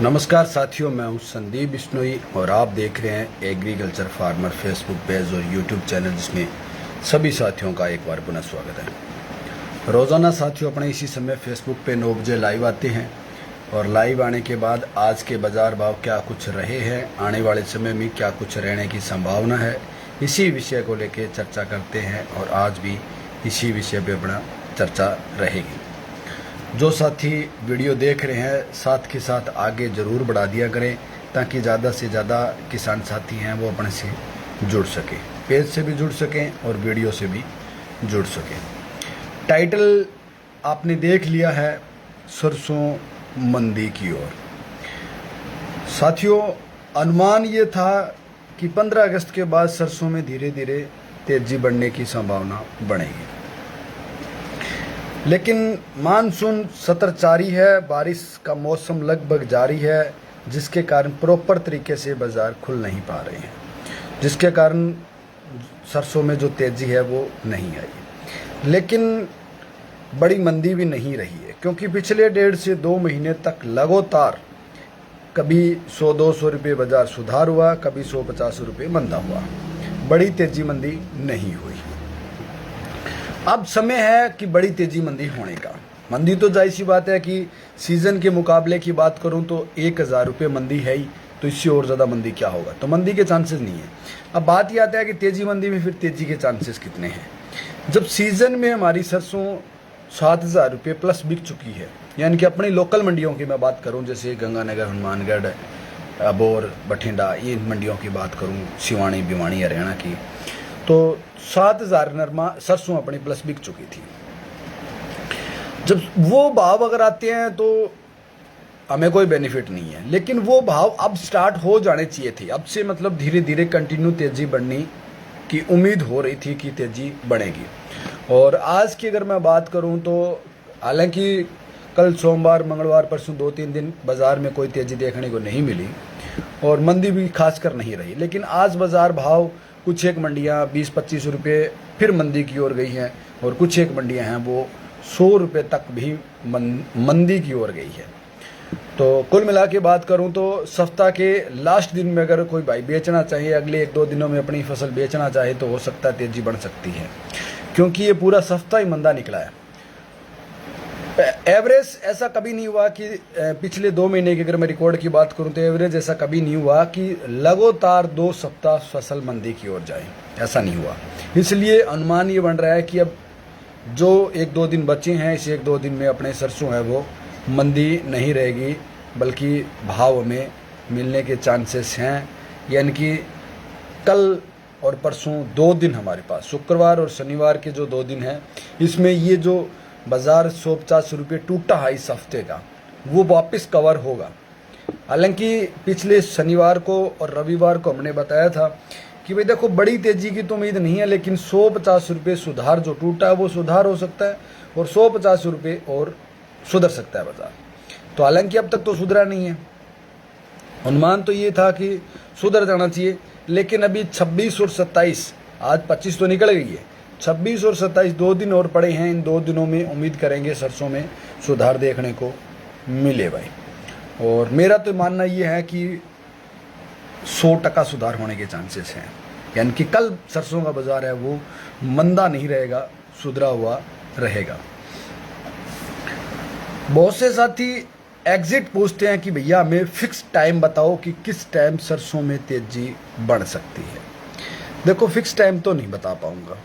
नमस्कार साथियों, मैं हूं संदीप बिश्नोई और आप देख रहे हैं एग्रीकल्चर फार्मर फेसबुक पेज और यूट्यूब चैनल, जिसमें सभी साथियों का एक बार पुनः स्वागत है। रोज़ाना साथियों अपने इसी समय फेसबुक पे 9 बजे लाइव आते हैं और लाइव आने के बाद आज के बाज़ार भाव क्या कुछ रहे हैं, आने वाले समय में क्या कुछ रहने की संभावना है, इसी विषय को लेकर चर्चा करते हैं और आज भी इसी विषय पर अपना चर्चा रहेगी। जो साथी वीडियो देख रहे हैं साथ के साथ आगे ज़रूर बढ़ा दिया करें ताकि ज़्यादा से ज़्यादा किसान साथी हैं वो अपने से जुड़ सकें, पेज से भी जुड़ सकें और वीडियो से भी जुड़ सकें। टाइटल आपने देख लिया है, सरसों मंदी की ओर। साथियों, अनुमान ये था कि 15 अगस्त के बाद सरसों में धीरे धीरे तेज़ी बढ़ने की संभावना बढ़ेगी, लेकिन मानसून सत्र जारी है, बारिश का मौसम लगभग जारी है, जिसके कारण प्रॉपर तरीके से बाज़ार खुल नहीं पा रहे हैं, जिसके कारण सरसों में जो तेज़ी है वो नहीं आई। लेकिन बड़ी मंदी भी नहीं रही है, क्योंकि पिछले 1.5 से 2 महीने तक लगातार कभी 100-200 रुपये बाज़ार सुधार हुआ, कभी 150 रुपये मंदा हुआ, बड़ी तेज़ी मंदी नहीं हुई। अब समय है कि बड़ी तेजी मंदी होने का। मंदी तो जाहिर सी बात है कि सीजन के मुकाबले की बात करूं तो 1000 रुपये मंदी है ही, तो इससे और ज़्यादा मंदी क्या होगा, तो मंदी के चांसेस नहीं है। अब बात यह आता है कि तेजी मंदी में फिर तेजी के चांसेस कितने हैं। जब सीजन में हमारी सरसों 7000 रुपये प्लस बिक चुकी है, यानी कि अपनी लोकल मंडियों की मैं बात करूँ, जैसे गंगानगर, हनुमानगढ़, अबोर, बठिंडा, ये मंडियों की बात करूँ, सिवानी, भिवानी, हरियाणा की, तो 7000 नरमा सरसों अपनी प्लस बिक चुकी थी। जब वो भाव अगर आते हैं तो हमें कोई बेनिफिट नहीं है, लेकिन वो भाव अब स्टार्ट हो जाने चाहिए थे। अब से मतलब धीरे धीरे कंटिन्यू तेज़ी बढ़ने की उम्मीद हो रही थी कि तेज़ी बढ़ेगी। और आज की अगर मैं बात करूं तो हालांकि कल सोमवार, मंगलवार, परसों 2-3 दिन बाज़ार में कोई तेज़ी देखने को नहीं मिली और मंदी भी खासकर नहीं रही, लेकिन आज बाज़ार भाव कुछ एक मंडियाँ 20-25 रुपये फिर मंदी की ओर गई हैं और कुछ एक मंडियाँ हैं वो 100 रुपये तक भी मंदी की ओर गई है। तो कुल मिला के बात करूं तो सप्ताह के लास्ट दिन में अगर कोई भाई बेचना चाहिए, अगले 1-2 दिनों में अपनी फसल बेचना चाहे, तो हो सकता है तेज़ी बढ़ सकती है, क्योंकि ये पूरा सप्ताह ही मंदा निकला है। एवरेज ऐसा कभी नहीं हुआ कि पिछले 2 महीने की अगर मैं रिकॉर्ड की बात करूं तो एवरेज ऐसा कभी नहीं हुआ कि लगातार 2 सप्ताह फसल मंदी की ओर जाए, ऐसा नहीं हुआ। इसलिए अनुमान ये बन रहा है कि अब जो 1-2 दिन बचे हैं, इस 1-2 दिन में अपने सरसों है वो मंदी नहीं रहेगी, बल्कि भाव में मिलने के चांसेस हैं। यानी कि कल और परसों 2 दिन हमारे पास, शुक्रवार और शनिवार के जो 2 दिन हैं, इसमें ये जो बाज़ार 150 रुपये टूटा है इस हफ्ते का, वो वापस कवर होगा। हालांकि पिछले शनिवार को और रविवार को हमने बताया था कि भाई देखो बड़ी तेज़ी की तो उम्मीद नहीं है, लेकिन 150 रुपये सुधार जो टूटा है वो सुधार हो सकता है और 150 रुपये और सुधर सकता है बाज़ार। तो हालांकि अब तक तो सुधरा नहीं है, अनुमान तो ये था कि सुधर जाना चाहिए, लेकिन अभी 26 और 27, आज 25 तो निकल गई है, 26 और 27 2 दिन और पड़े हैं। इन 2 दिनों में उम्मीद करेंगे सरसों में सुधार देखने को मिले भाई। और मेरा तो मानना ये है कि 100% सुधार होने के चांसेस हैं, यानी कि कल सरसों का बाज़ार है वो मंदा नहीं रहेगा, सुधरा हुआ रहेगा। बहुत से साथी एग्जिट पूछते हैं कि भैया हमें फिक्स टाइम बताओ कि किस टाइम सरसों में तेज़ी बढ़ सकती है। देखो, फिक्स टाइम तो नहीं बता पाऊंगा।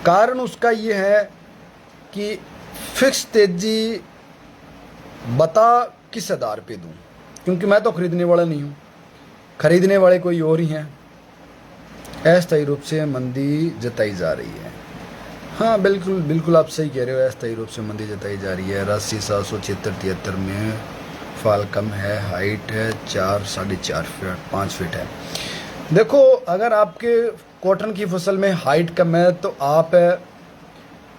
कारण उसका ये है कि फिक्स तेज़ी बता किस आधार पे दूं, क्योंकि मैं तो खरीदने वाला नहीं हूँ, खरीदने वाले कोई और ही हैं। अस्थायी रूप से मंदी जताई जा रही है। हाँ, बिल्कुल बिल्कुल आप सही कह रहे हो, अस्थायी रूप से मंदी जताई जा रही है। 80, 776-73 में फाल कम है, हाइट है 4-4.5 फीट, 5 फीट है। देखो, अगर आपके कॉटन की फसल में हाइट कम है तो आप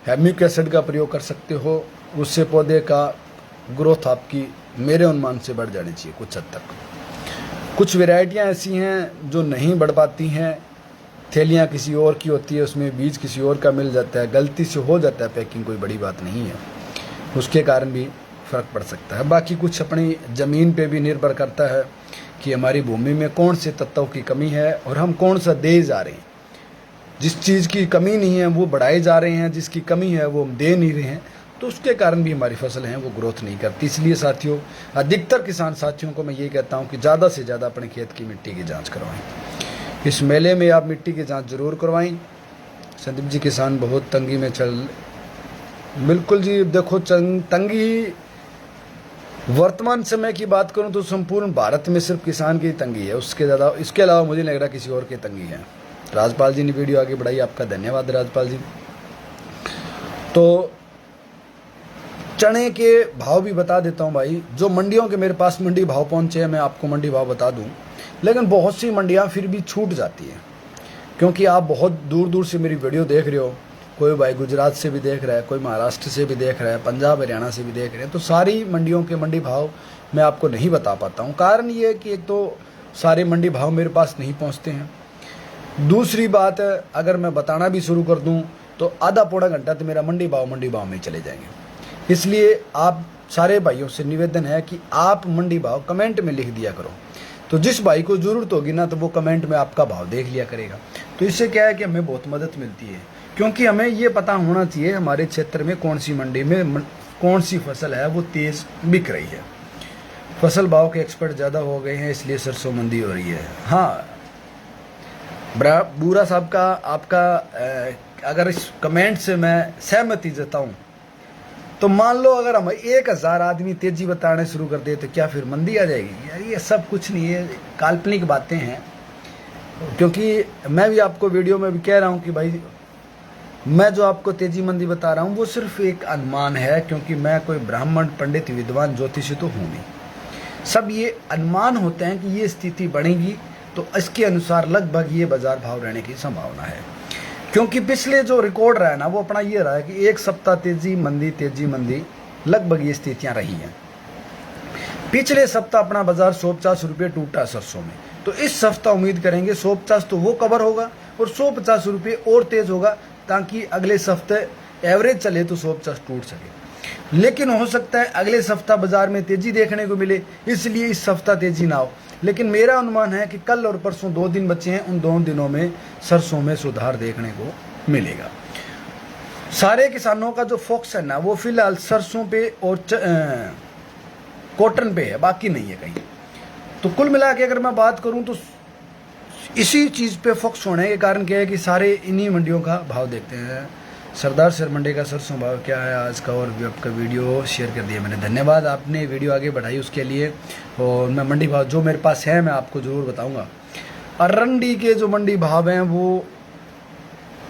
ह्यूमिक एसिड का प्रयोग कर सकते हो, उससे पौधे का ग्रोथ आपकी मेरे अनुमान से बढ़ जानी चाहिए कुछ हद तक। कुछ वैरायटियां ऐसी हैं जो नहीं बढ़ पाती हैं, थैलियां किसी और की होती है, उसमें बीज किसी और का मिल जाता है, गलती से हो जाता है पैकिंग, कोई बड़ी बात नहीं है, उसके कारण भी फ़र्क पड़ सकता है। बाकी कुछ अपनी ज़मीन पे भी निर्भर करता है कि हमारी भूमि में कौन से तत्वों की कमी है और हम कौन सा दे जा रहे हैं। जिस चीज़ की कमी नहीं है वो बढ़ाए जा रहे हैं, जिसकी कमी है वो हम दे नहीं रहे हैं, तो उसके कारण भी हमारी फसल है वो ग्रोथ नहीं करती। इसलिए साथियों, अधिकतर किसान साथियों को मैं ये कहता हूँ कि ज़्यादा से ज़्यादा अपने खेत की मिट्टी की जाँच करवाएँ। इस मेले में आप मिट्टी की जाँच ज़रूर करवाएँ। संदीप जी, किसान बहुत तंगी में चल, बिल्कुल जी। देखो, तंगी वर्तमान समय की बात करूं तो संपूर्ण भारत में सिर्फ किसान की तंगी है, उसके ज़्यादा, इसके अलावा मुझे लग रहा किसी और की तंगी है। राजपाल जी ने वीडियो आगे बढ़ाई, आपका धन्यवाद राजपाल जी। तो चने के भाव भी बता देता हूं भाई। जो मंडियों के मेरे पास मंडी भाव पहुंचे हैं, मैं आपको मंडी भाव बता दूं, लेकिन बहुत सी मंडियां फिर भी छूट जाती हैं, क्योंकि आप बहुत दूर दूर से मेरी वीडियो देख रहे हो। कोई भाई गुजरात से भी देख रहा है, कोई महाराष्ट्र से भी देख रहा है, पंजाब हरियाणा से भी देख रहे हैं। तो सारी मंडियों के मंडी भाव मैं आपको नहीं बता पाता हूँ। कारण ये है कि एक तो सारे मंडी भाव मेरे पास नहीं पहुँचते हैं। दूसरी बात, अगर मैं बताना भी शुरू कर दूँ तो आधा पौना घंटा तो मेरा मंडी भाव में चले जाएंगे। इसलिए आप सारे भाइयों से निवेदन है कि आप मंडी भाव कमेंट में लिख दिया करो, तो जिस भाई को ज़रूरत होगी ना, तो वो कमेंट में आपका भाव देख लिया करेगा। तो इससे क्या है कि हमें बहुत मदद मिलती है, क्योंकि हमें ये पता होना चाहिए हमारे क्षेत्र में कौन सी मंडी में कौन सी फसल है वो तेज़ बिक रही है। फसल भाव के एक्सपर्ट ज़्यादा हो गए हैं, इसलिए सरसों मंदी हो रही है। हाँ बूरा साहब का आपका अगर इस कमेंट से मैं सहमति जताऊँ, तो मान लो अगर हम 1000 आदमी तेजी बताने शुरू कर दे तो क्या फिर मंदी आ जाएगी? यार ये सब कुछ नहीं है, काल्पनिक बातें हैं। क्योंकि मैं भी आपको वीडियो में भी कह रहा हूँ कि भाई मैं जो आपको तेजी मंदी बता रहा हूँ वो सिर्फ एक अनुमान है, क्योंकि मैं कोई ब्राह्मण पंडित विद्वान ज्योतिषी तो हूँ नहीं। सब ये अनुमान होते हैं कि ये स्थिति बढ़ेगी तो इसके अनुसार लगभग ये बाजार भाव रहने की संभावना है। क्योंकि पिछले जो रिकॉर्ड रहा है ना, वो अपना ये रहा है कि एक सप्ताह तेजी मंदी लगभग ये स्थितियां रही हैं। पिछले सप्ताह अपना बाजार 150 रुपये टूटा सरसों में, तो इस सप्ताह उम्मीद करेंगे 150 तो वो कवर होगा और 150 रुपये और तेज होगा, ताकि अगले सप्ताह एवरेज चले तो 150 टूट सके। लेकिन हो सकता है अगले सप्ताह बाजार में तेजी देखने को मिले, इसलिए इस सप्ताह तेजी ना हो। लेकिन मेरा अनुमान है कि कल और परसों 2 दिन बचे हैं, उन 2 दिनों में सरसों में सुधार देखने को मिलेगा। सारे किसानों का जो फोकस है ना, वो फिलहाल सरसों पे और कॉटन पे है, बाकी नहीं है कहीं। तो कुल मिला के अगर मैं बात करूं तो इसी चीज़ पे फोकस होने के कारण क्या है कि सारे इन्हीं मंडियों का भाव देखते हैं। सरदार सर मंडी का सरसों भाव क्या है आज का, और भी आपका वीडियो शेयर कर दिया मैंने, धन्यवाद। आपने वीडियो आगे बढ़ाई उसके लिए। और मैं मंडी भाव जो मेरे पास है मैं आपको ज़रूर बताऊंगा। अरंडी के जो मंडी भाव हैं वो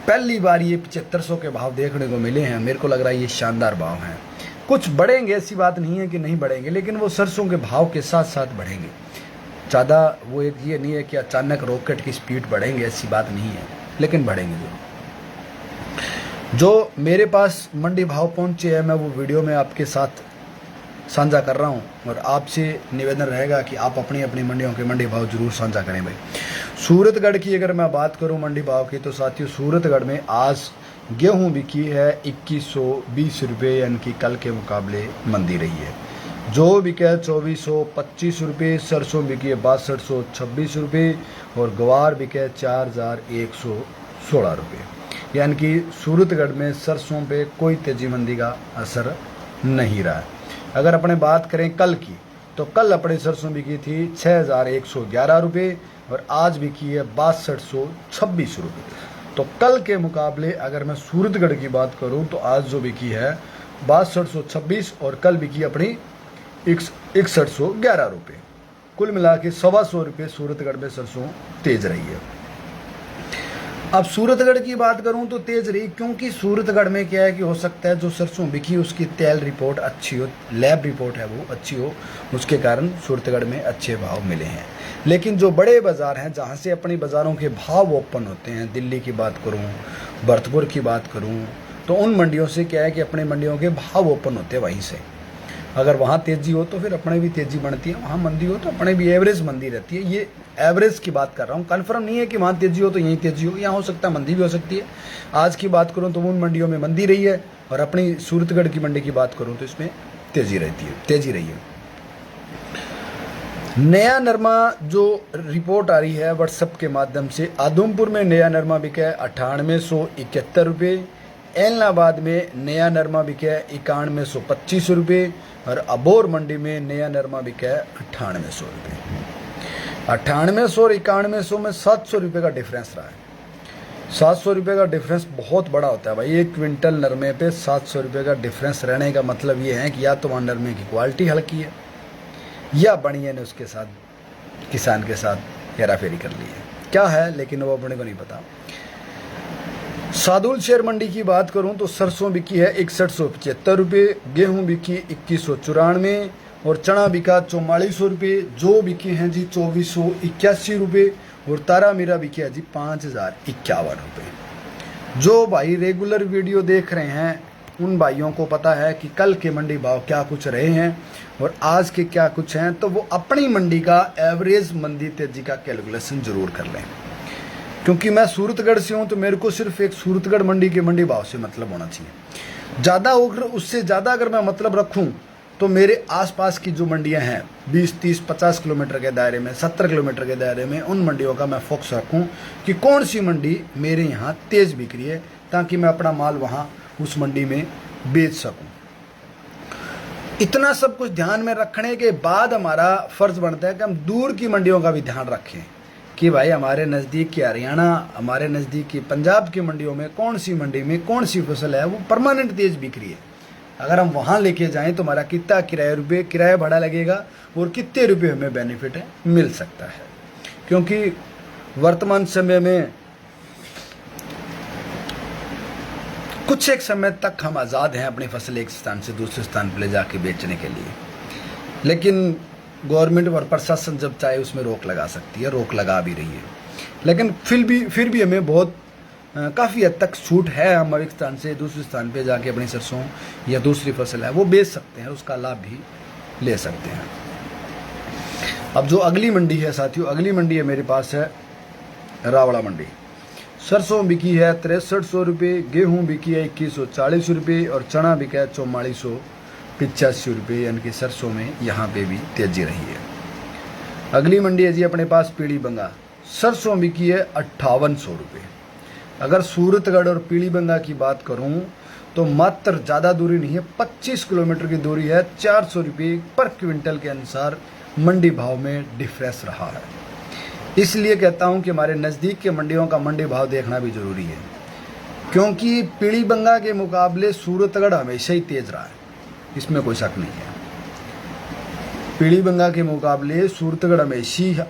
पहली बार ये 7500 के भाव देखने को मिले हैं। मेरे को लग रहा है ये शानदार भाव हैं। कुछ बढ़ेंगे, ऐसी बात नहीं है कि नहीं बढ़ेंगे, लेकिन वो सरसों के भाव के साथ साथ बढ़ेंगे। ज़्यादा वो एक ये नहीं है कि अचानक रॉकेट की स्पीड बढ़ेंगे, ऐसी बात नहीं है, लेकिन बढ़ेंगे जरूर। जो मेरे पास मंडी भाव पहुंचे हैं मैं वो वीडियो में आपके साथ साझा कर रहा हूं, और आपसे निवेदन रहेगा कि आप अपनी अपनी मंडियों के मंडी भाव जरूर साझा करें भाई। सूरतगढ़ की अगर मैं बात करूं मंडी भाव की, तो साथियों सूरतगढ़ में आज गेहूं बिकी है 2120 रुपये, यानी कि कल के मुकाबले मंदी रही है। जो बिका है 2425 रुपये, सरसों बिकी है 6226 रुपये, और गवार बिका है 4116 रुपये। यानी कि सूरतगढ़ में सरसों पे कोई तेजी मंदी का असर नहीं रहा है। अगर अपने बात करें कल की, तो कल अपने सरसों बिकी थी 6111 रुपये, और आज बिकी है 6226 रुपये। तो कल के मुकाबले अगर मैं सूरतगढ़ की बात करूं तो आज जो बिकी है 6226, और कल बिकी अपनी 6111 रुपये। कुल मिला के 125 रुपये सूरतगढ़ में सरसों तेज रही है। अब सूरतगढ़ की बात करूं तो तेज रही, क्योंकि सूरतगढ़ में क्या है कि हो सकता है जो सरसों बिकी उसकी तेल रिपोर्ट अच्छी हो, लैब रिपोर्ट है वो अच्छी हो, उसके कारण सूरतगढ़ में अच्छे भाव मिले हैं। लेकिन जो बड़े बाज़ार हैं जहां से अपनी बाज़ारों के भाव ओपन होते हैं, दिल्ली की बात करूं, भरतपुर की बात करूं, तो उन मंडियों से क्या है कि अपनी मंडियों के भाव ओपन होते हैं वहीं से। अगर वहाँ तेज़ी हो तो फिर अपने भी तेज़ी बढ़ती है, वहाँ मंदी हो तो अपने भी एवरेज मंदी रहती है। ये एवरेज की बात कर रहा हूँ, कन्फर्म नहीं है कि वहाँ तेज़ी हो तो यहीं तेज़ी हो, यहाँ हो सकता है मंदी भी हो सकती है। आज की बात करूँ तो उन मंडियों में मंदी रही है, और अपनी सूरतगढ़ की मंडी की बात करूँ तो इसमें तेजी रही है। नया नरमा जो रिपोर्ट आ रही है व्हाट्सएप के माध्यम से, आदमपुर में नया नरमा बिका है 9871 रुपये, एलनाबाद में नया नरमा बिका है 9125 रुपये और अबोर मंडी में नया नरमा बिका है 9800 रुपये। 9800 और 9100 में 700 रुपये का डिफरेंस रहा है। 700 रुपये का डिफरेंस बहुत बड़ा होता है भाई। 1 क्विंटल नरमे पे 700 रुपये का डिफरेंस रहने का मतलब ये है कि या तो वहाँ नरमे की क्वालिटी हल्की है या बढ़िया ने उसके साथ किसान के साथ हेराफेरी कर ली है, क्या है लेकिन वो अपने को नहीं पता। सादुल शेयर मंडी की बात करूं तो सरसों बिकी है 6175 रुपये, गेहूं बिकी 2194 और चना बिका 4400 रुपये, जो बिके हैं जी 2481 रुपये और तारा मीरा बिकी है जी 5051 रुपये। जो भाई रेगुलर वीडियो देख रहे हैं उन भाइयों को पता है कि कल के मंडी भाव क्या कुछ रहे हैं और आज के क्या कुछ हैं, तो वो अपनी मंडी का एवरेज मंदी तेजी का कैलकुलेशन जरूर कर लें। क्योंकि मैं सूरतगढ़ से हूँ तो मेरे को सिर्फ एक सूरतगढ़ मंडी के मंडी भाव से मतलब होना चाहिए। ज़्यादा उससे ज़्यादा अगर मैं मतलब रखूँ तो मेरे आसपास की जो मंडियां हैं 20, 30, 50 किलोमीटर के दायरे में, 70 किलोमीटर के दायरे में, उन मंडियों का मैं फोकस रखूं कि कौन सी मंडी मेरे यहाँ तेज़ बिक रही है ताकि मैं अपना माल वहाँ उस मंडी में बेच सकूं। इतना सब कुछ ध्यान में रखने के बाद हमारा फ़र्ज़ बनता है कि हम दूर की मंडियों का भी ध्यान रखें कि भाई हमारे नज़दीक की हरियाणा, हमारे नज़दीक की पंजाब की मंडियों में कौन सी मंडी में कौन सी फसल है वो परमानेंट तेज़ बिक रही है। अगर हम वहाँ लेके जाएं तो हमारा कितना किराया भाड़ा लगेगा और कितने रुपये हमें बेनिफिट है मिल सकता है। क्योंकि वर्तमान समय में कुछ एक समय तक हम आज़ाद हैं अपनी फसल एक स्थान से दूसरे स्थान पर ले जाके बेचने के लिए, लेकिन गवर्नमेंट और प्रशासन जब चाहे उसमें रोक लगा सकती है, रोक लगा भी रही है। लेकिन फिर भी हमें बहुत काफ़ी हद तक छूट है। हम एक स्थान से दूसरे स्थान पे जाके अपनी सरसों या दूसरी फसल है वो बेच सकते हैं, उसका लाभ भी ले सकते हैं। अब जो अगली मंडी है साथियों, अगली मंडी है मेरे पास है रावड़ा मंडी। सरसों बिकी है 6300 रुपये, गेहूँ बिकी है 2140 रुपये और चना बिका है 4485 रुपये, यानी कि सरसों में यहाँ पे भी तेजी रही है। अगली मंडी है जी अपने पास पीली बंगा, सरसों बिकी है 5800 रुपये। अगर सूरतगढ़ और पीली बंगा की बात करूं तो मात्र ज़्यादा दूरी नहीं है, 25 किलोमीटर की दूरी है। 400 रुपये पर क्विंटल के अनुसार मंडी भाव में डिफरेंस रहा है। इसलिए कहता हूं कि हमारे नज़दीक के मंडियों का मंडी भाव देखना भी ज़रूरी है, क्योंकि पीली बंगा के मुकाबले सूरतगढ़ हमेशा ही तेज़ रहा है, इसमें कोई शक नहीं है। पीली बंगा के मुकाबले सूरतगढ़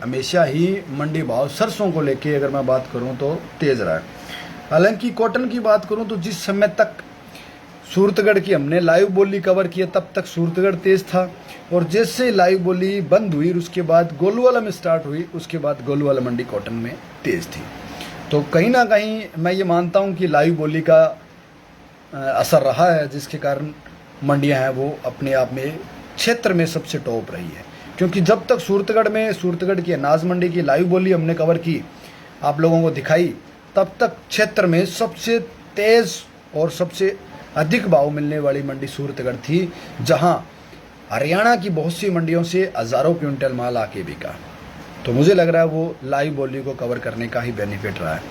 हमेशा ही मंडी भाव सरसों को लेके अगर मैं बात करूं तो तेज़ रहा है। हालांकि कॉटन की बात करूं तो जिस समय तक सूरतगढ़ की हमने लाइव बोली कवर किया तब तक सूरतगढ़ तेज़ था, और जैसे लाइव बोली बंद हुई उसके बाद गोलूवाला में स्टार्ट हुई, उसके बाद गोलूवाला मंडी कॉटन में तेज़ थी। तो कहीं ना कहीं मैं ये मानता हूँ कि लाइव बोली का असर रहा है, जिसके कारण मंडियाँ हैं वो अपने आप में क्षेत्र में सबसे टॉप रही है। क्योंकि जब तक सूरतगढ़ की अनाज मंडी की लाइव बोली हमने कवर की, आप लोगों को दिखाई, तब तक क्षेत्र में सबसे तेज़ और सबसे अधिक भाव मिलने वाली मंडी सूरतगढ़ थी, जहां हरियाणा की बहुत सी मंडियों से हज़ारों क्विंटल माल आके बिका। तो मुझे लग रहा है वो लाइव बोली को कवर करने का ही बेनिफिट रहा है।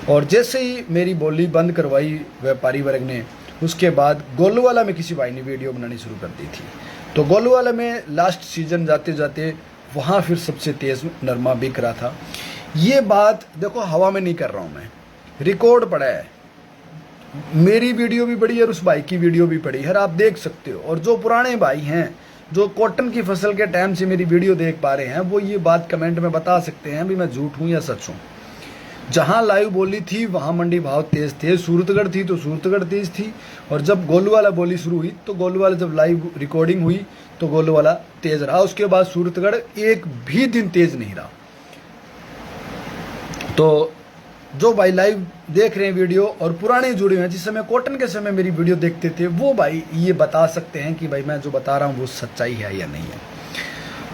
और जैसे ही मेरी बोली बंद करवाई व्यापारी वर्ग ने, उसके बाद गोलूवाला में किसी भाई ने वीडियो बनानी शुरू कर दी थी। तो गोलूवाला में लास्ट सीजन जाते जाते वहाँ फिर सबसे तेज़ नरमा बिक रहा था। ये बात देखो हवा में नहीं कर रहा हूँ मैं, रिकॉर्ड पड़ा है, मेरी वीडियो भी पड़ी है और उस भाई की वीडियो भी पड़ी है, आप देख सकते हो। और जो पुराने भाई हैं जो कॉटन की फसल के टाइम से मेरी वीडियो देख पा रहे हैं, वो ये बात कमेंट में बता सकते हैं भी मैं झूठ हूँ या सच हूँ। जहाँ लाइव बोली थी वहाँ मंडी भाव तेज़ थे, सूरतगढ़ थी तो सूरतगढ़ तेज़ थी, और जब गोलूवाला बोली शुरू हुई तो गोलूवाला जब लाइव रिकॉर्डिंग हुई तो गोलूवाला तेज़ रहा। उसके बाद सूरतगढ़ एक भी दिन तेज़ नहीं रहा। तो जो भाई लाइव देख रहे हैं वीडियो और पुराने जुड़े हुए हैं, जिस समय कॉटन के समय मेरी वीडियो देखते थे, वो भाई ये बता सकते हैं कि भाई मैं जो बता रहा हूँ वो सच्चाई है या नहीं है।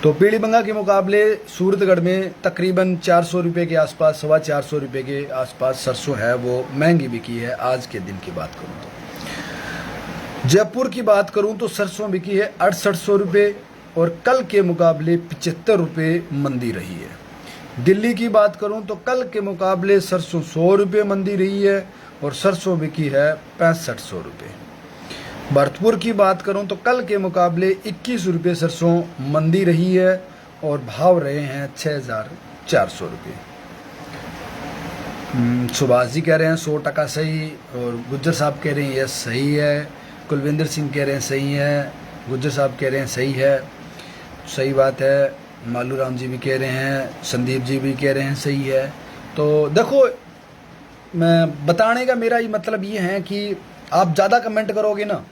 तो पीली बंगा के मुकाबले सूरतगढ़ में तकरीबन 400 रुपये के आसपास, 425 रुपये के आसपास सरसों है वो महंगी बिकी है आज के दिन की बात करूँ तो। जयपुर की बात करूं तो सरसों बिकी है 6800 रुपये और कल के मुकाबले 75 रुपये मंदी रही है। दिल्ली की बात करूं तो कल के मुकाबले सरसों 100 रुपये मंदी रही है और सरसों बिकी है 6500 रुपये। भरतपुर की बात करूं तो कल के मुकाबले 21 रुपये सरसों मंदी रही है और भाव रहे हैं 6400 रुपये। सुभाष जी कह रहे हैं 100% सही और गुज्जर साहब कह रहे हैं यस सही है। कुलविंदर सिंह कह रहे हैं सही है। गुज्जर साहब कह रहे हैं सही है, सही बात है। मालू राम जी भी कह रहे हैं, संदीप जी भी कह रहे हैं सही है। तो देखो, मैं बताने का मेरा ही मतलब ये है कि आप ज़्यादा कमेंट करोगे ना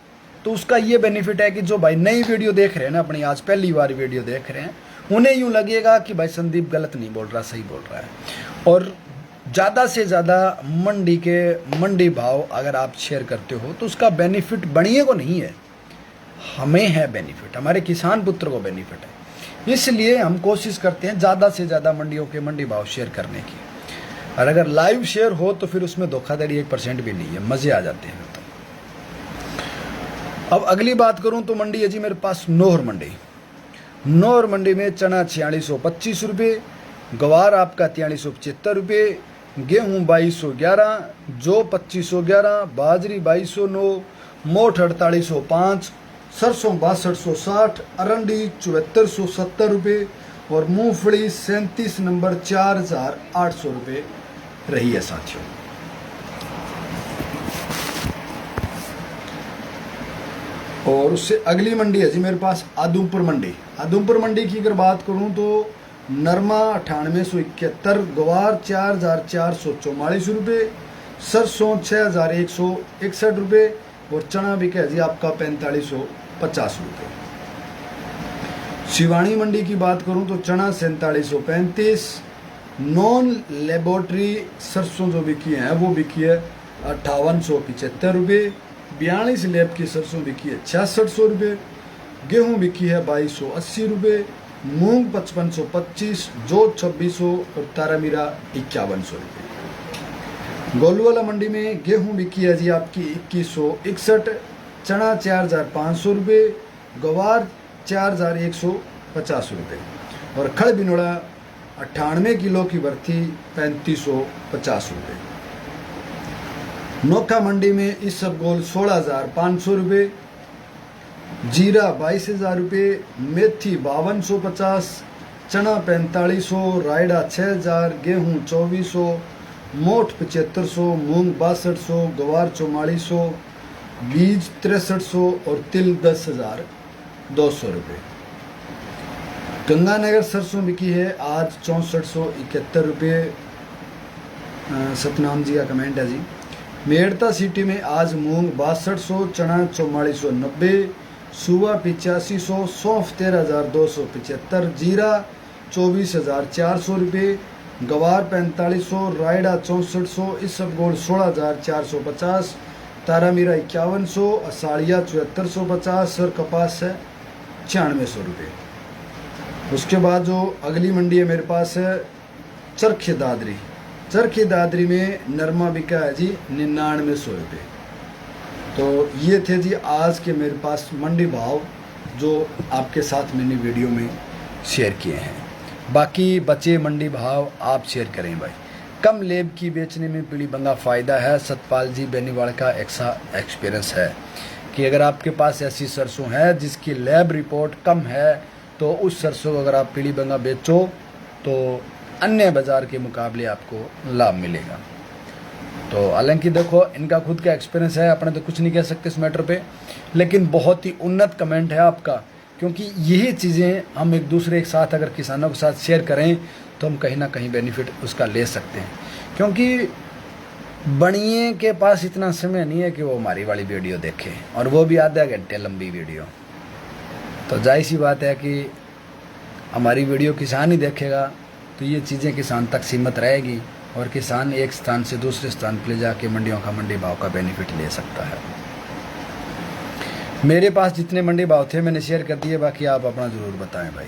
तो उसका ये बेनिफिट है कि जो भाई नई वीडियो देख रहे हैं ना, अपनी आज पहली बार वीडियो देख रहे हैं, उन्हें यूँ लगेगा कि भाई संदीप गलत नहीं बोल रहा, सही बोल रहा है। और ज़्यादा से ज़्यादा मंडी भाव अगर आप शेयर करते हो तो उसका बेनिफिट बनिए को नहीं है, हमें है बेनिफिट, हमारे किसान पुत्र को बेनिफिट है। इसलिए हम कोशिश करते हैं ज़्यादा से ज़्यादा मंडियों के मंडी भाव शेयर करने की। और अगर लाइव शेयर हो तो फिर उसमें धोखाधड़ी 1% भी नहीं है, मज़े आ जाते हैं। अब अगली बात करूं तो मंडी है जी मेरे पास नौहर मंडी। नौहर मंडी में चना 4625 रुपये, गवार आपका 4375 रुपये, गेहूँ 2211, जौ 2511, बाजरी 2209, मोठ 4805, सरसों 6260, अरंडी 7470 रुपये और मूंगफली 37 नंबर 4800 रुपये रही है साथियों। और उससे अगली मंडी है जी मेरे पास आदमपुर मंडी। आदमपुर मंडी की अगर बात करूं तो नरमा 9871, गवार 4444 रुपये, सरसों 6161 रुपये और चना बिका है जी आपका 4550 रुपये। शिवानी मंडी की बात करूं तो चना 4735, नॉन लेबोरेटरी सरसों जो बिकी है वो बिकी है 5875 रुपये, 42 लैब की सरसों बिकी है 6600 रुपये, गेहूँ बिकी है 2280 रुपये, मूंग 5525, जौ 2600 और तारामीरा 5100 रुपये। गोलूवाला मंडी में गेहूँ बिकी है जी आपकी 2161, चना 4500 रुपये, गवार 4150 रुपये और खड़ बिनोड़ा 98 किलो की भर्ती 3550 रुपये। नोखा मंडी में इसबगोल 16500 रुपये, जीरा 22000 रुपये, मेथी 5250, चना 4500, रायडा 6000, गेहूँ 2400, मोठ 7500, मूंग 6200, गवार 4400, बीज 6300 और तिल 10200 रुपये। गंगानगर सरसों बिकी है आज 6471 रुपये। सतनाम जी का कमेंट है जी। मेड़ता सिटी में आज मूंग 6200, चना 4490, सुबह 8500, सौंफ 13275, जीरा 24400 रुपये, गवार 4500, रायडा 6400, इसबगोल 16450, तारामीरा 5100, असाड़िया 7450 और कपास है 9600 रुपये। उसके बाद जो अगली मंडी है मेरे पास है चरखी दादरी। चरखी दादरी में नरमा बिका है जी 9900 रुपये। तो ये थे जी आज के मेरे पास मंडी भाव जो आपके साथ मैंने वीडियो में शेयर किए हैं। बाकी बचे मंडी भाव आप शेयर करें भाई। कम लेब की बेचने में पीली बंगा फ़ायदा है। सतपाल जी बेनीवाल का ऐसा एक्सपीरियंस है कि अगर आपके पास ऐसी सरसों है जिसकी लैब रिपोर्ट कम है तो उस सरसों को अगर आप पीली बंगा बेचो तो अन्य बाज़ार के मुकाबले आपको लाभ मिलेगा। तो हालांकि देखो इनका खुद का एक्सपीरियंस है, अपने तो कुछ नहीं कह सकते इस मैटर पे, लेकिन बहुत ही उन्नत कमेंट है आपका, क्योंकि यही चीज़ें हम एक दूसरे के साथ अगर किसानों के साथ शेयर करें तो हम कहीं ना कहीं बेनिफिट उसका ले सकते हैं। क्योंकि बनिए के पास इतना समय नहीं है कि वो हमारी वाली वीडियो देखें, और वो भी आधा घंटे लंबी वीडियो। तो जाहिर सी बात है कि हमारी वीडियो किसान ही देखेगा तो ये चीज़ें किसान तक सीमित रहेगी और किसान एक स्थान से दूसरे स्थान पर ले जाके मंडियों का मंडी भाव का बेनिफिट ले सकता है। मेरे पास जितने मंडी भाव थे मैंने शेयर कर दिए, बाकी आप अपना ज़रूर बताएं भाई।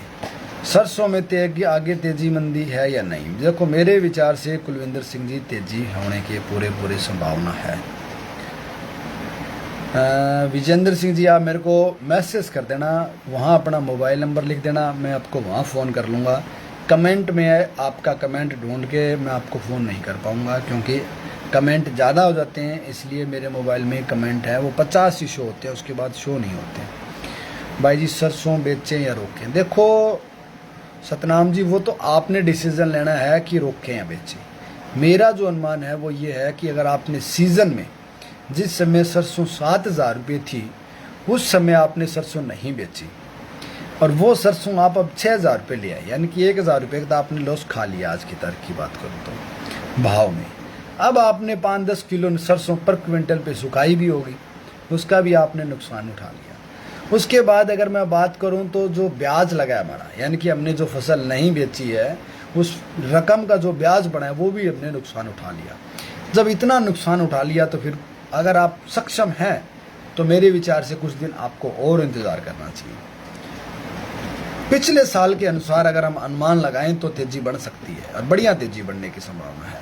सरसों में आगे तेज़ी मंदी है या नहीं? देखो मेरे विचार से कुलविंदर सिंह जी तेज़ी होने की पूरे संभावना है। विजेंद्र सिंह जी, आप मेरे को मैसेज कर देना, वहाँ अपना मोबाइल नंबर लिख देना, मैं आपको वहाँ फ़ोन कर लूँगा। कमेंट में आपका कमेंट ढूंढ के मैं आपको फ़ोन नहीं कर पाऊँगा, क्योंकि कमेंट ज़्यादा हो जाते हैं, इसलिए मेरे मोबाइल में कमेंट है वो 50 ही शो होते हैं, उसके बाद शो नहीं होते। भाई जी सरसों बेचें या रोकें? देखो सतनाम जी, वो तो आपने डिसीज़न लेना है कि रोकें या बेचें। मेरा जो अनुमान है वो ये है कि अगर आपने सीज़न में जिस समय सरसों 7,000 रुपये थी, उस समय आपने सरसों नहीं बेची और वो सरसों आप अब 6,000 रुपये ले आए, यानी कि 1,000 रुपये का आपने लॉस खा लिया। आज की तारीख की बात करूँ तो भाव में अब आपने 5-10 किलो सरसों पर क्विंटल पे सुखाई भी होगी, उसका भी आपने नुकसान उठा लिया। उसके बाद अगर मैं बात करूं तो जो ब्याज लगा है हमारा, यानी कि हमने जो फसल नहीं बेची है उस रकम का जो ब्याज बना है वो भी हमने नुकसान उठा लिया। जब इतना नुकसान उठा लिया तो फिर अगर आप सक्षम हैं तो मेरे विचार से कुछ दिन आपको और इंतज़ार करना चाहिए। पिछले साल के अनुसार अगर हम अनुमान लगाएं तो तेज़ी बढ़ सकती है और बढ़िया तेज़ी बढ़ने की संभावना है।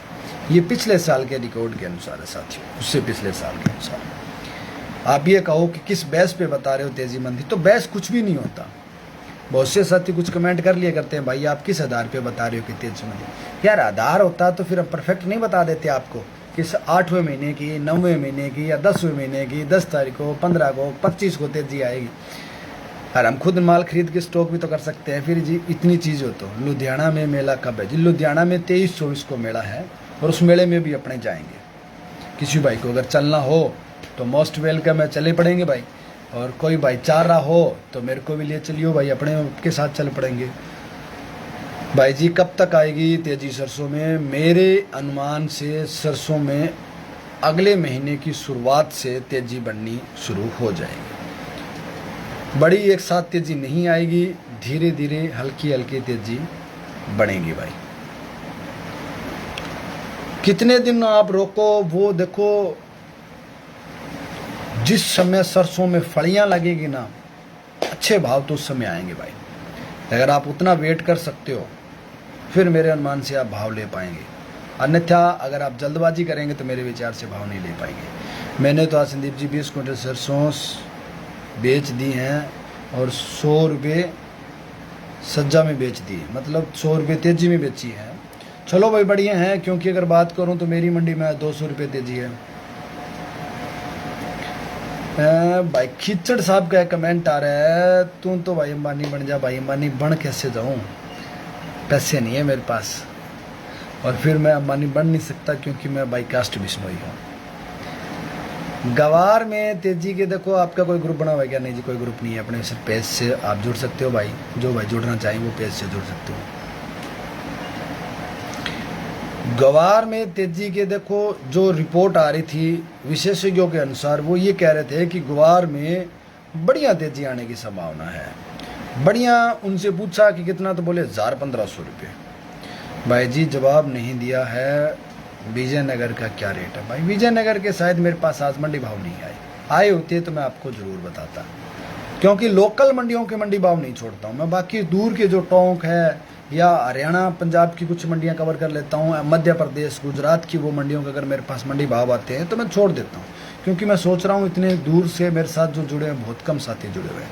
ये पिछले साल के रिकॉर्ड के अनुसार है साथियों, उससे पिछले साल के अनुसार। आप ये कहो कि किस बेस पे बता रहे हो तेज़ी मंदी, तो बेस कुछ भी नहीं होता। बहुत से साथी कुछ कमेंट कर लिया करते हैं, भाई आप किस आधार पे बता रहे हो कि तेज़ी मंदी। यार आधार होता तो फिर हम परफेक्ट नहीं बता देते आपको कि 8वें महीने की, 9वें महीने की या 10वें महीने की 10 तारीख को, 15 को, 25 को तेज़ी आएगी। और हम खुद माल खरीद के स्टॉक भी तो कर सकते हैं। फिर जी इतनी चीज़ हो तो लुधियाना में मेला कब है जी? लुधियाना में 23-24 को मेला है और उस मेले में भी अपने जाएंगे। किसी भाई को अगर चलना हो तो मोस्ट वेलकम है, चले पड़ेंगे भाई। और कोई भाई चाह रहा हो तो मेरे को भी ले चलियो भाई, अपने के साथ चल पड़ेंगे। भाई जी कब तक आएगी तेज़ी सरसों में? मेरे अनुमान से सरसों में अगले महीने की शुरुआत से तेज़ी बढ़नी शुरू हो जाएगी। बड़ी एक साथ तेज़ी नहीं आएगी, धीरे धीरे हल्की हल्की तेज़ी बढ़ेगी भाई। कितने दिन आप रोको वो देखो, जिस समय सरसों में फलियां लगेगी ना, अच्छे भाव तो उस समय आएंगे भाई। अगर आप उतना वेट कर सकते हो फिर मेरे अनुमान से आप भाव ले पाएंगे, अन्यथा अगर आप जल्दबाजी करेंगे तो मेरे विचार से भाव नहीं ले पाएंगे। मैंने तो आज संदीप जी 20 क्विंटल सरसों बेच दी हैं और 100 रुपये सज्जा में बेच दी, मतलब 100 रुपये तेजी में बेची है। चलो भाई बढ़िया है, क्योंकि अगर बात करूं तो मेरी मंडी में 200 रुपये तेजी है। भाई खिचड़ साहब का कमेंट आ रहा है, तू तो भाई अंबानी बन जा। भाई अंबानी बन कैसे जाऊं, पैसे नहीं है मेरे पास, और फिर मैं अंबानी बन नहीं सकता क्योंकि मैं बाई कास्ट बिश्नोई हूँ। गवार में तेजी के देखो आपका कोई ग्रुप बना हुआ है क्या? नहीं जी कोई ग्रुप नहीं है। अपने सिर्फ पेज से आप जुड़ सकते हो भाई, जो भाई जुड़ना चाहिए वो पेज से जुड़ सकते हो। गवार में तेजी के देखो जो रिपोर्ट आ रही थी विशेषज्ञों के अनुसार, वो ये कह रहे थे कि गवार में बढ़िया तेजी आने की संभावना है। बढ़िया उनसे पूछा कि कितना, तो बोले 1,000-1,500 रुपये। भाई जी जवाब नहीं दिया है। विजयनगर का क्या रेट है? भाई विजयनगर के शायद मेरे पास आज मंडी भाव नहीं आए होते तो मैं आपको ज़रूर बताता, क्योंकि लोकल मंडियों के मंडी भाव नहीं छोड़ता हूँ मैं। बाकी दूर के जो टोंक है या हरियाणा पंजाब की कुछ मंडियां कवर कर लेता हूँ, मध्य प्रदेश गुजरात की वो मंडियों के अगर मेरे पास मंडी भाव आते हैं तो मैं छोड़ देता हूँ, क्योंकि मैं सोच रहा हूँ इतने दूर से मेरे साथ जो जुड़े हैं बहुत कम साथी जुड़े हुए हैं।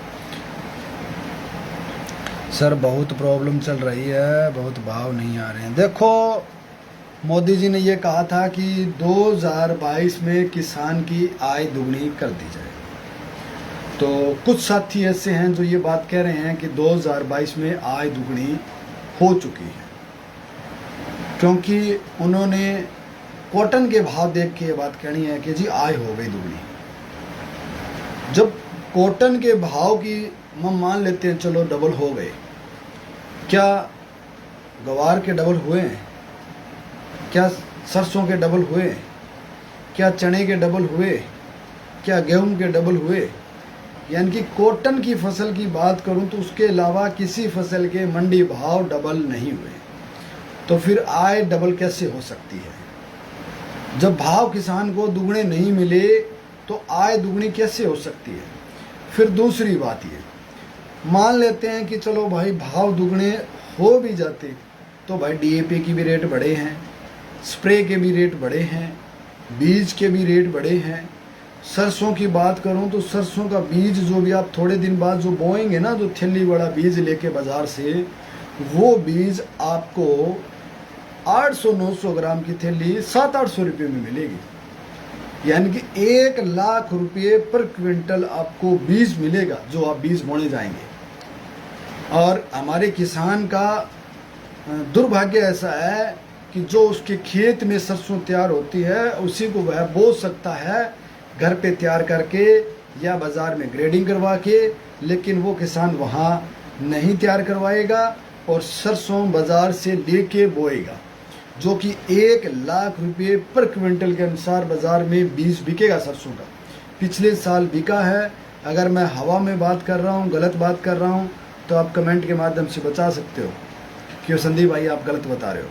सर बहुत प्रॉब्लम चल रही है, बहुत भाव नहीं आ रहे हैं। देखो मोदी जी ने ये कहा था कि 2022 में किसान की आय दुगनी कर दी जाए, तो कुछ साथी ऐसे हैं जो ये बात कह रहे हैं कि 2022 में आय दुगनी हो चुकी है, क्योंकि उन्होंने कॉटन के भाव देख के ये बात कहनी है कि जी आय हो गई दुगनी। जब कॉटन के भाव की हम मान लेते हैं चलो डबल हो गए, क्या गवार के डबल हुए हैं? क्या सरसों के डबल हुए? क्या चने के डबल हुए? क्या गेहूं के डबल हुए? यानी कि कॉटन की फसल की बात करूं तो उसके अलावा किसी फसल के मंडी भाव डबल नहीं हुए, तो फिर आय डबल कैसे हो सकती है? जब भाव किसान को दुगने नहीं मिले तो आय दुगनी कैसे हो सकती है? फिर दूसरी बात ये, मान लेते हैं कि चलो भाई भाव दुगने हो भी जाते तो भाई डीएपी की भी रेट बढ़े हैं, स्प्रे के भी रेट बढ़े हैं, बीज के भी रेट बढ़े हैं, सरसों की बात करूं तो सरसों का बीज जो भी आप थोड़े दिन बाद जो बोएंगे ना, जो थैली वाला बीज लेके बाजार से, वो बीज आपको 800-900 ग्राम की थैली 700-800 रुपये में मिलेगी। यानी कि 1,00,000 रुपये पर क्विंटल आपको बीज मिलेगा जो आप बीज बोने जाएंगे। और हमारे किसान का दुर्भाग्य ऐसा है कि जो उसके खेत में सरसों तैयार होती है उसी को वह बो सकता है घर पे तैयार करके या बाज़ार में ग्रेडिंग करवा के, लेकिन वो किसान वहाँ नहीं तैयार करवाएगा और सरसों बाज़ार से लेके बोएगा, जो कि 1,00,000 रुपये पर क्विंटल के अनुसार बाज़ार में बीज बिकेगा सरसों का। पिछले साल बिका है। अगर मैं हवा में बात कर रहा हूँ, गलत बात कर रहा हूँ, तो आप कमेंट के माध्यम से बता सकते हो कि संदीप भाई आप गलत बता रहे हो।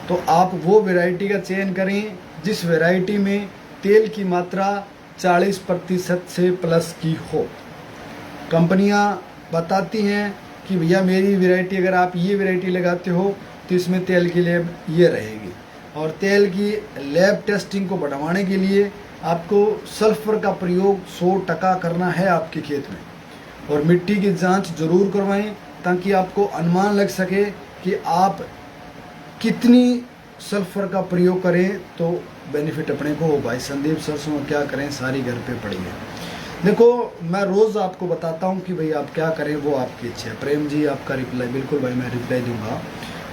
तो आप वो वैरायटी का चयन करें जिस वैरायटी में तेल की मात्रा 40% से प्लस की हो। कंपनियां बताती हैं कि भैया मेरी वैरायटी, अगर आप ये वैरायटी लगाते हो तो इसमें तेल की लेब ये रहेगी। और तेल की लैब टेस्टिंग को बढ़ाने के लिए आपको सल्फर का प्रयोग 100% करना है आपके खेत में। और मिट्टी की जांच जरूर करवाएं ताकि आपको अनुमान लग सके कि आप कितनी सल्फर का प्रयोग करें तो बेनिफिट अपने को हो। भाई संदीप सरसों क्या करें, सारी घर पे पड़ी है। देखो मैं रोज़ आपको बताता हूँ कि भाई आप क्या करें, वो आपकी इच्छा है। प्रेम जी आपका रिप्लाई, बिल्कुल भाई मैं रिप्लाई दूंगा।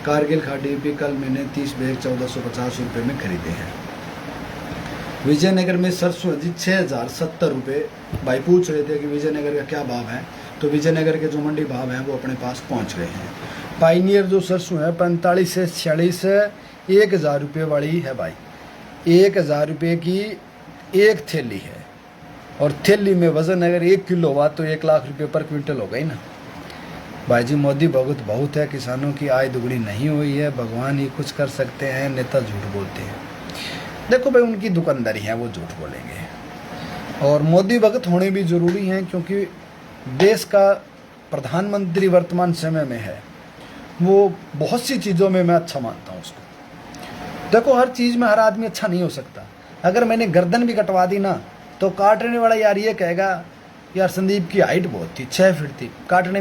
कारगिल खाड़ी भी कल मैंने 30 बैग 1450 रुपये में खरीदे हैं। विजयनगर में सरसों जी 6,070 रुपये। भाई पूछ रहे थे कि विजयनगर का क्या भाव है, तो विजयनगर के जो मंडी भाव हैं वो अपने पास पहुंच गए हैं। पाइनियर जो सरसों है 45 से 46 है, 1,000 रुपये वाली है भाई। 1,000 रुपये की एक थैली है और थैली में वजन अगर 1 किलो हुआ तो 1,00,000 रुपये पर क्विंटल हो गई ना भाई जी। मोदी भगत बहुत है, किसानों की आय दुगनी नहीं हुई है, भगवान ही कुछ कर सकते हैं, नेता झूठ बोलते हैं। देखो भाई उनकी दुकानदारी है, वो झूठ बोलेंगे। और मोदी भगत होने भी ज़रूरी हैं क्योंकि देश का प्रधानमंत्री वर्तमान समय में है, वो बहुत सी चीज़ों में मैं अच्छा मानता हूँ उसको। देखो हर चीज़ में हर आदमी अच्छा नहीं हो सकता। अगर मैंने गर्दन भी कटवा दी ना तो काटने वाला यार ये कहेगा यार संदीप की हाइट बहुत थी, 6 फीट थी, काटने